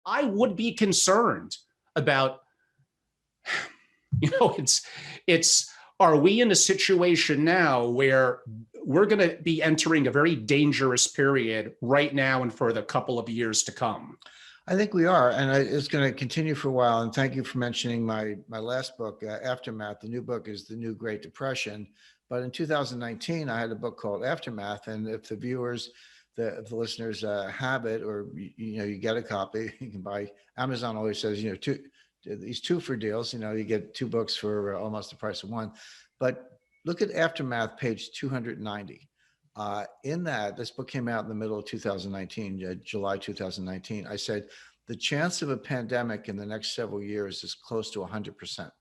I would be concerned about, you know, it's are we in a situation now where we're going to be entering a very dangerous period right now and for the couple of years to come? I think we are, and it's going to continue for a while. And thank you for mentioning my last book, Aftermath. The new book is The New Great Depression. But in 2019, I had a book called Aftermath, and if the viewers, if the listeners have it, or you get a copy, you can buy. Amazon always says, these two for deals. You get two books for almost the price of one. But look at Aftermath, page 290. In that, this book came out in the middle of 2019, July 2019. I said, the chance of a pandemic in the next several years is close to 100%.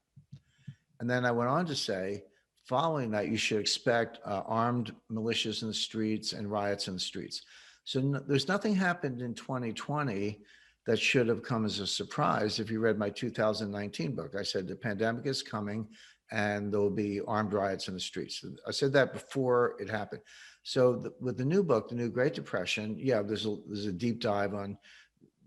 And then I went on to say, following that, you should expect armed militias in the streets and riots in the streets. So there's nothing happened in 2020 that should have come as a surprise. If you read my 2019 book, I said the pandemic is coming and there will be armed riots in the streets. I said that before it happened. So with the new book, The New Great Depression, yeah, there's a deep dive on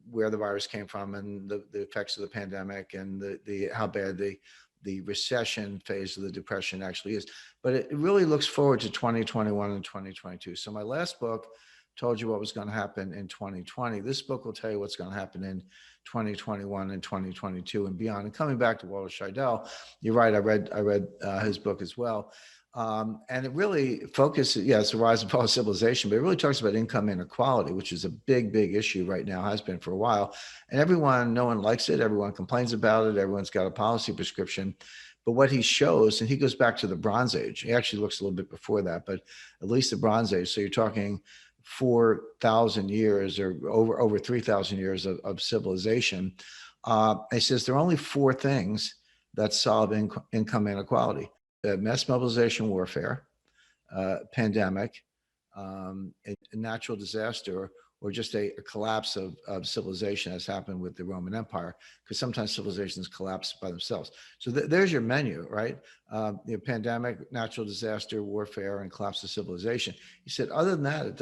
where the virus came from and the effects of the pandemic and the how bad the recession phase of the depression actually is. But it really looks forward to 2021 and 2022. So my last book told you what was going to happen in 2020. This book will tell you what's going to happen in 2021 and 2022 and beyond. And coming back to Walter Scheidel, you're right. I read his book as well. And it really focuses, it's the rise and fall of civilization, but it really talks about income inequality, which is a big, big issue right now, has been for a while. And no one likes it. Everyone complains about it. Everyone's got a policy prescription. But what he shows, and he goes back to the Bronze Age. He actually looks a little bit before that, but at least the Bronze Age. So you're talking 4,000 years or over 3,000 years of civilization. He says there are only four things that solve income inequality: mass mobilization warfare, pandemic, a natural disaster, or just a collapse of civilization, as happened with the Roman Empire, because sometimes civilizations collapse by themselves. So there's your menu, right? Pandemic, natural disaster, warfare, and collapse of civilization. He said, other than that,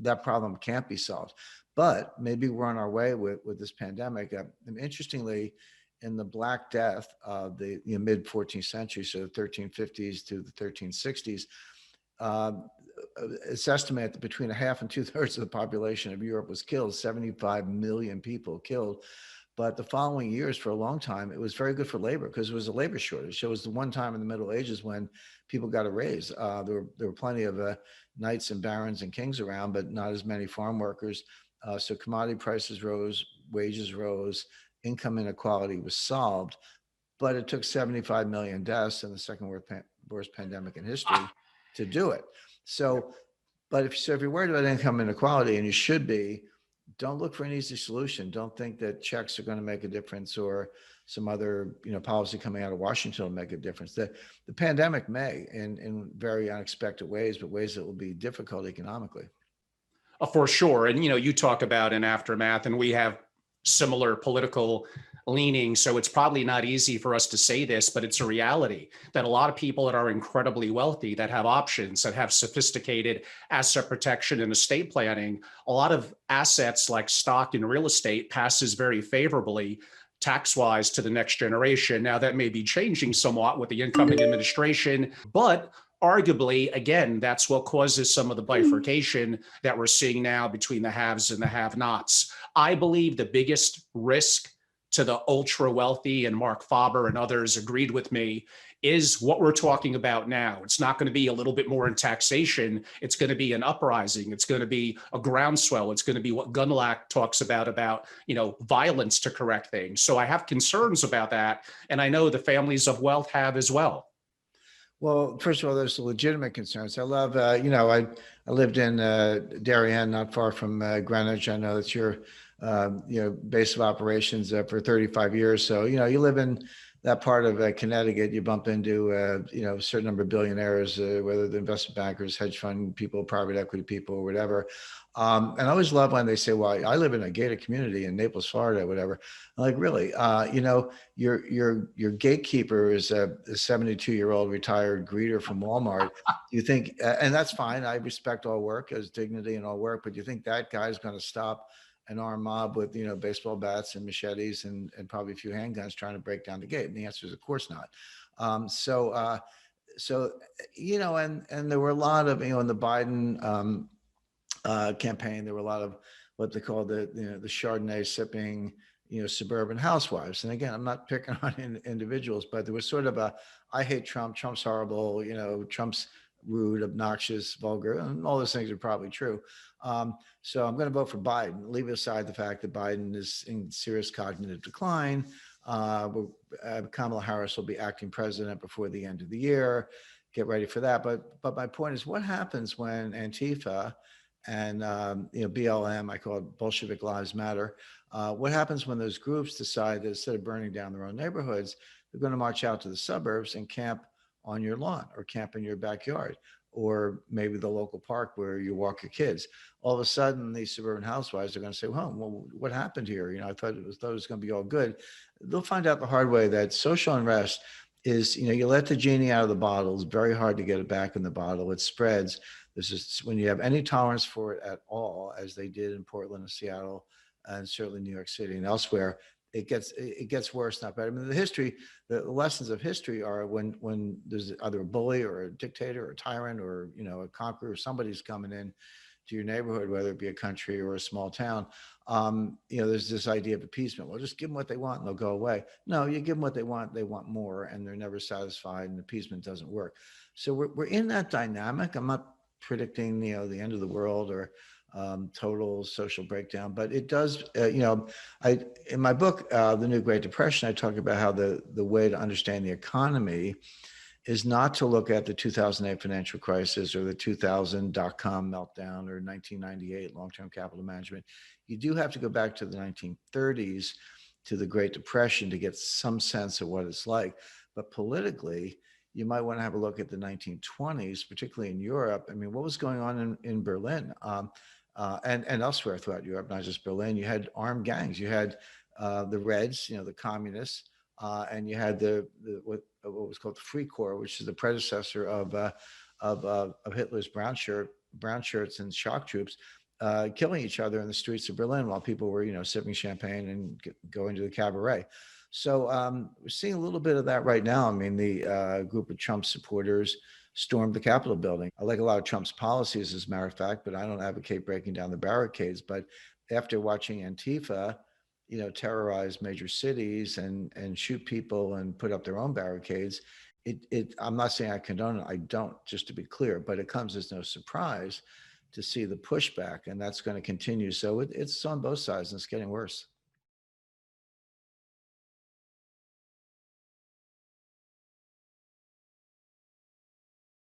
that problem can't be solved. But maybe we're on our way with this pandemic. And interestingly, in the Black Death of the mid 14th century, so the 1350s to the 1360s, it's estimated that between a half and 2/3 of the population of Europe was killed, 75 million people killed. But the following years, for a long time, it was very good for labor because it was a labor shortage. So it was the one time in the Middle Ages when people got a raise. There were plenty of knights and barons and kings around, but not as many farm workers. So commodity prices rose, wages rose, income inequality was solved, but it took 75 million deaths in the second worst pandemic in history to do it. So, but if you're worried about income inequality, and you should be, don't look for an easy solution. Don't think that checks are going to make a difference or some other policy coming out of Washington will make a difference. The pandemic may in very unexpected ways, but ways that will be difficult economically. For sure. And, you talk about an aftermath, and we have similar political leaning. So it's probably not easy for us to say this, but it's a reality that a lot of people that are incredibly wealthy, that have options, that have sophisticated asset protection and estate planning, a lot of assets like stock and real estate passes very favorably tax-wise to the next generation. Now that may be changing somewhat with the incoming administration, but arguably, again, that's what causes some of the bifurcation that we're seeing now between the haves and the have-nots. I believe the biggest risk to the ultra wealthy, and Mark Faber and others agreed with me, is what we're talking about now. It's not going to be a little bit more in taxation. It's going to be an uprising. It's going to be a groundswell. It's going to be what Gunlack talks about, violence to correct things. So I have concerns about that. And I know the families of wealth have as well. Well, first of all, there's the legitimate concerns. I love, I lived in Darien, not far from Greenwich. I know that's your, base of operations for 35 years. So, you live in that part of Connecticut, you bump into, a certain number of billionaires, whether the investment bankers, hedge fund people, private equity people, or whatever. And I always love when they say, well, I live in a gated community in Naples, Florida, whatever. I'm like, really? Your gatekeeper is a 72-year-old retired greeter from Walmart. Do you think, and that's fine. I respect all work as dignity and all work, but do you think that guy is going to stop an armed mob with, baseball bats and machetes and probably a few handguns trying to break down the gate? And the answer is, of course not. So and there were a lot of, in the Biden campaign, there were a lot of what they call the Chardonnay sipping, suburban housewives. And again, I'm not picking on individuals, but there was sort of I hate Trump, Trump's horrible, Trump's rude, obnoxious, vulgar, and all those things are probably true. So I'm going to vote for Biden. Leave aside the fact that Biden is in serious cognitive decline. Kamala Harris will be acting president before the end of the year. Get ready for that. But my point is, what happens when Antifa and BLM, I call it Bolshevik Lives Matter. What happens when those groups decide that instead of burning down their own neighborhoods, they're going to march out to the suburbs and camp on your lawn or camp in your backyard, or maybe the local park where you walk your kids? All of a sudden, these suburban housewives are going to say, well, what happened here? I thought it was going to be all good. They'll find out the hard way that social unrest is, you let the genie out of the bottle. It's very hard to get it back in the bottle. It spreads. This is when you have any tolerance for it at all, as they did in Portland and Seattle, and certainly New York City and elsewhere. It gets worse, not better. I mean, the lessons of history are when there's either a bully or a dictator or a tyrant or a conqueror, somebody's coming in to your neighborhood, whether it be a country or a small town. There's this idea of appeasement. Well, just give them what they want and they'll go away. No, you give them what they want more, and they're never satisfied, and appeasement doesn't work. So we're in that dynamic. I'm not predicting the end of the world or total social breakdown, but it does. In my book, The New Great Depression, I talk about how the way to understand the economy is not to look at the 2008 financial crisis or the 2000 dot-com meltdown or 1998 long-term capital management. You do have to go back to the 1930s, to the Great Depression, to get some sense of what it's like. But politically, you might want to have a look at the 1920s, particularly in Europe. I mean, what was going on in Berlin and elsewhere throughout Europe, not just Berlin? You had armed gangs. You had the Reds, the communists, and you had what was called the Free Corps, which is the predecessor of Hitler's brown shirts and shock troops, killing each other in the streets of Berlin while people were, sipping champagne and going to the cabaret. So we're seeing a little bit of that right now. I mean, the group of Trump supporters stormed the Capitol building. I like a lot of Trump's policies, as a matter of fact, but I don't advocate breaking down the barricades. But after watching Antifa, terrorize major cities and shoot people and put up their own barricades, I'm not saying I condone it. I don't, just to be clear, but it comes as no surprise to see the pushback, and that's going to continue. So it's on both sides, and it's getting worse.